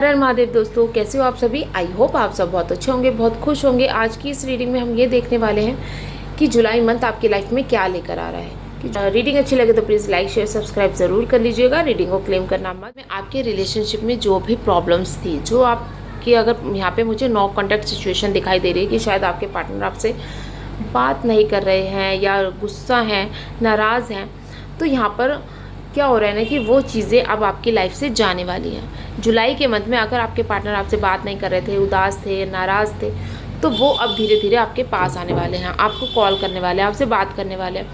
हर हर महादेव दोस्तों, कैसे हो आप सभी। आई होप आप सब बहुत अच्छे होंगे, बहुत खुश होंगे। आज की इस रीडिंग में हम ये देखने वाले हैं कि जुलाई मंथ आपकी लाइफ में क्या लेकर आ रहा है। कि रीडिंग अच्छी लगे तो प्लीज़ लाइक शेयर सब्सक्राइब ज़रूर कर लीजिएगा। रीडिंग को क्लेम करना मत। में आपके रिलेशनशिप में जो भी प्रॉब्लम्स थी, जो आपकी अगर यहाँ पे मुझे नो कॉन्टैक्ट सिचुएशन दिखाई दे रही है कि शायद आपके पार्टनर आपसे बात नहीं कर रहे हैं या गुस्सा हैं, नाराज़ हैं, तो यहाँ पर क्या हो रहा है ना कि वो चीज़ें अब आपकी लाइफ से जाने वाली हैं। जुलाई के मंथ में अगर आपके पार्टनर आपसे बात नहीं कर रहे थे, उदास थे, नाराज़ थे, तो वो अब धीरे धीरे आपके पास आने वाले हैं, आपको कॉल करने वाले हैं, आपसे बात करने वाले हैं।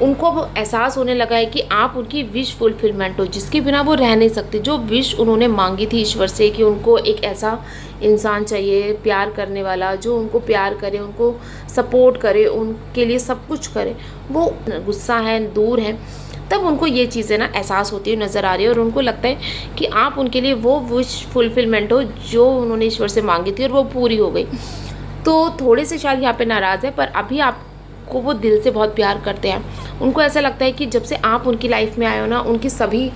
उनको अब एहसास होने लगा है कि आप उनकी विश फुलफिलमेंट हो, जिसके बिना वो रह नहीं सकते। जो विश उन्होंने मांगी थी ईश्वर से कि उनको एक ऐसा इंसान चाहिए प्यार करने वाला, जो उनको प्यार करे, उनको सपोर्ट करे, उनके लिए सब कुछ करे, वो गुस्सा है, दूर है। तब उनको ये चीज़ें ना एहसास होती हुई नज़र आ रही है और उनको लगता है कि आप उनके लिए वो विश फुलफिलमेंट हो जो उन्होंने ईश्वर से मांगी थी और वो पूरी हो गई। तो थोड़े से शायद यहाँ पे नाराज़ है, पर अभी आपको वो दिल से बहुत प्यार करते हैं। उनको ऐसा लगता है कि जब से आप उनकी लाइफ में आए हो ना, उनकी सभी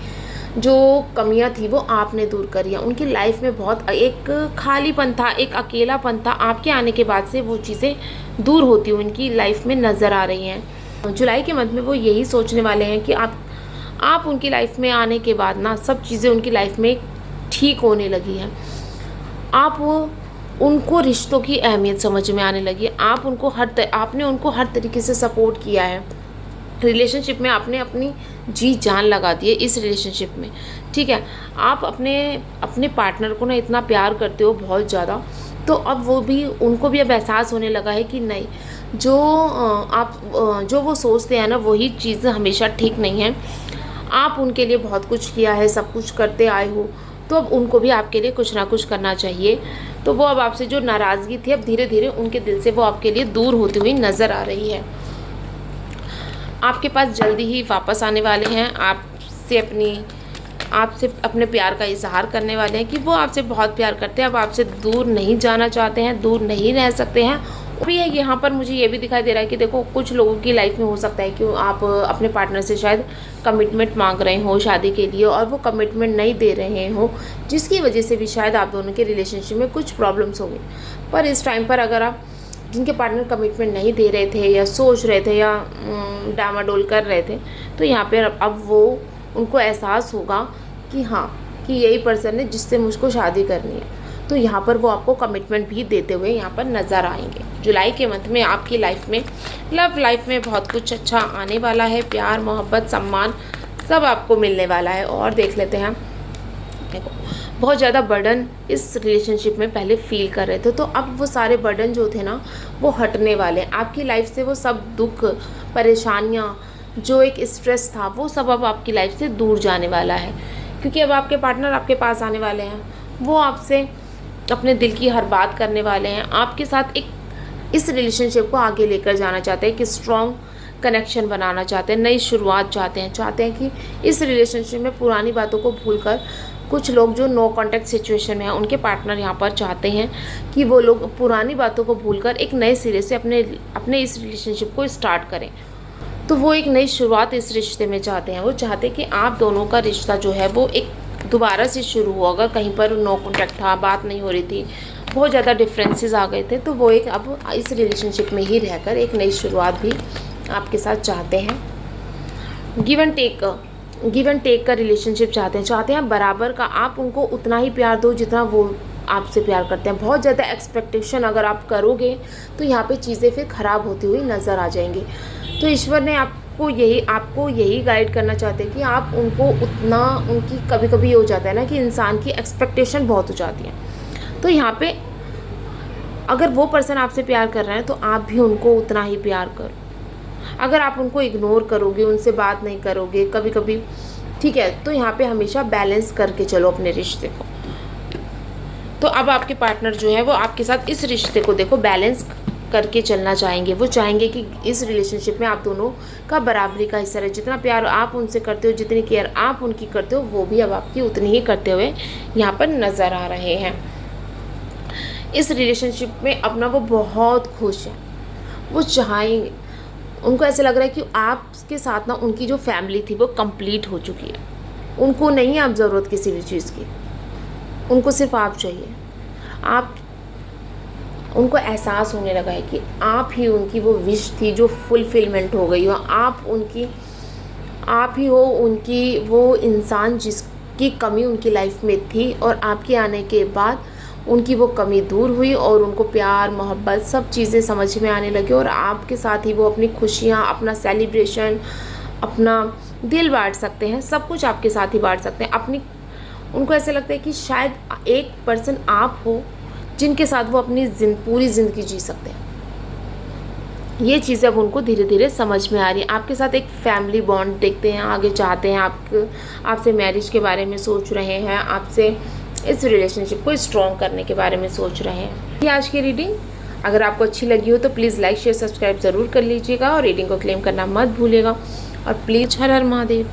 जो कमियां थी वो आपने दूर करी है। उनकी लाइफ में बहुत एक खालीपन था, एक अकेलापन था, आपके आने के बाद से वो चीज़ें दूर होती हुई उनकी लाइफ में नज़र आ रही हैं। जुलाई के मंथ में वो यही सोचने वाले हैं कि आप उनकी लाइफ में आने के बाद ना सब चीज़ें उनकी लाइफ में ठीक होने लगी हैं। उनको रिश्तों की अहमियत समझ में आने लगी। आपने उनको हर तरीके से सपोर्ट किया है। रिलेशनशिप में आपने अपनी जी जान लगा दी है इस रिलेशनशिप में, ठीक है। आप अपने पार्टनर को ना इतना प्यार करते हो, बहुत ज़्यादा। तो अब उनको भी अब एहसास होने लगा है कि नहीं, जो वो सोचते हैं ना वही चीज़ हमेशा ठीक नहीं है। आप उनके लिए बहुत कुछ किया है, सब कुछ करते आए हो, तो अब उनको भी आपके लिए कुछ ना कुछ करना चाहिए। तो वो अब आपसे जो नाराज़गी थी, अब धीरे धीरे उनके दिल से वो आपके लिए दूर होती हुई नज़र आ रही है। आपके पास जल्दी ही वापस आने वाले हैं। आपसे अपने प्यार का इजहार करने वाले हैं कि वो आपसे बहुत प्यार करते हैं। अब आपसे दूर नहीं जाना चाहते हैं, दूर नहीं रह सकते हैं। भी है यहाँ पर मुझे ये भी दिखाई दे रहा है कि देखो, कुछ लोगों की लाइफ में हो सकता है कि आप अपने पार्टनर से शायद कमिटमेंट मांग रहे हो शादी के लिए और वो कमिटमेंट नहीं दे रहे हो, जिसकी वजह से भी शायद आप दोनों के रिलेशनशिप में कुछ प्रॉब्लम्स होंगे। पर इस टाइम पर अगर आप जिनके पार्टनर कमिटमेंट नहीं दे रहे थे या सोच रहे थे या डामाडोल कर रहे थे, तो यहाँ पर अब उनको एहसास होगा कि हाँ, कि यही पर्सन है जिससे मुझको शादी करनी है। तो यहाँ पर वो आपको कमिटमेंट भी देते हुए यहाँ पर नज़र आएंगे। जुलाई के मंथ में आपकी लाइफ में, लव लाइफ में बहुत कुछ अच्छा आने वाला है। प्यार, मोहब्बत, सम्मान सब आपको मिलने वाला है। और देख लेते हैं, देखो, बहुत ज़्यादा बर्डन इस रिलेशनशिप में पहले फील कर रहे थे, तो अब वो सारे बर्डन जो थे ना वो हटने वाले हैं आपकी लाइफ से। वो सब दुख, परेशानियाँ, जो एक स्ट्रेस था, वो सब अब आपकी लाइफ से दूर जाने वाला है। क्योंकि अब आपके पार्टनर आपके पास आने वाले हैं, वो आपसे अपने दिल की हर बात करने वाले हैं। आपके साथ इस रिलेशनशिप को आगे लेकर जाना चाहते हैं, कि स्ट्रॉन्ग कनेक्शन बनाना चाहते हैं, नई शुरुआत चाहते हैं कि इस रिलेशनशिप में पुरानी बातों को भूलकर, कुछ लोग जो नो कॉन्टैक्ट सिचुएशन में हैं, उनके पार्टनर यहाँ पर चाहते हैं कि वो लोग पुरानी बातों को भूलकर एक नए सिरे से अपने इस रिलेशनशिप को स्टार्ट करें। तो वो एक नई शुरुआत इस रिश्ते में चाहते हैं। वो चाहते हैं कि आप दोनों का रिश्ता जो है वो एक दोबारा से शुरू हो। अगर कहीं पर नो कॉन्टैक्ट था, बात नहीं हो रही थी, बहुत ज़्यादा डिफरेंसेस आ गए थे, तो वो अब इस रिलेशनशिप में ही रहकर एक नई शुरुआत भी आपके साथ चाहते हैं। गिव एंड टेक का रिलेशनशिप चाहते हैं बराबर का। आप उनको उतना ही प्यार दो जितना वो आपसे प्यार करते हैं। बहुत ज़्यादा एक्सपेक्टेशन अगर आप करोगे तो यहाँ पे चीज़ें फिर ख़राब होती हुई नज़र आ जाएंगी। तो ईश्वर ने आपको यही गाइड करना चाहते हैं कि आप उनकी कभी कभी हो जाता है ना कि इंसान की एक्सपेक्टेशन बहुत हो जाती है। तो यहाँ पे अगर वो पर्सन आपसे प्यार कर रहे हैं तो आप भी उनको उतना ही प्यार करो। अगर आप उनको इग्नोर करोगे, उनसे बात नहीं करोगे कभी कभी, ठीक है, तो यहाँ पे हमेशा बैलेंस करके चलो अपने रिश्ते को। तो अब आपके पार्टनर जो है वो आपके साथ इस रिश्ते को देखो बैलेंस करके चलना चाहेंगे। वो चाहेंगे कि इस रिलेशनशिप में आप दोनों का बराबरी का हिस्सा रहे। जितना प्यार आप उनसे करते हो, जितनी केयर आप उनकी करते हो, वो भी अब आपकी उतनी ही करते हुए यहाँ पर नज़र आ रहे हैं। इस रिलेशनशिप में अपना वो बहुत खुश हैं। वो चाहेंगे, उनको ऐसे लग रहा है कि आपके साथ ना उनकी जो फैमिली थी वो कंप्लीट हो चुकी है। उनको नहीं आप ज़रूरत किसी भी चीज़ की, उनको सिर्फ आप चाहिए। आप उनको एहसास होने लगा है कि आप ही उनकी वो विश थी जो फुलफिलमेंट हो गई हो। आप ही हो उनकी वो इंसान जिसकी कमी उनकी लाइफ में थी, और आपके आने के बाद उनकी वो कमी दूर हुई और उनको प्यार मोहब्बत सब चीज़ें समझ में आने लगी, और आपके साथ ही वो अपनी खुशियाँ, अपना सेलिब्रेशन, अपना दिल बांट सकते हैं, सब कुछ आपके साथ ही बांट सकते हैं। उनको ऐसे लगता है कि शायद एक पर्सन आप हो जिनके साथ वो अपनी पूरी ज़िंदगी जी सकते हैं। ये चीज़ें अब उनको धीरे धीरे समझ में आ रही है। आपके साथ एक फैमिली बॉन्ड देखते हैं, आगे चाहते हैं, आपसे मैरिज के बारे में सोच रहे हैं, आपसे इस रिलेशनशिप को स्ट्रॉन्ग करने के बारे में सोच रहे हैं। ये आज की रीडिंग अगर आपको अच्छी लगी हो तो प्लीज़ लाइक शेयर सब्सक्राइब ज़रूर कर लीजिएगा, और रीडिंग को क्लेम करना मत भूलिएगा, और प्लीज़ हर हर महादेव।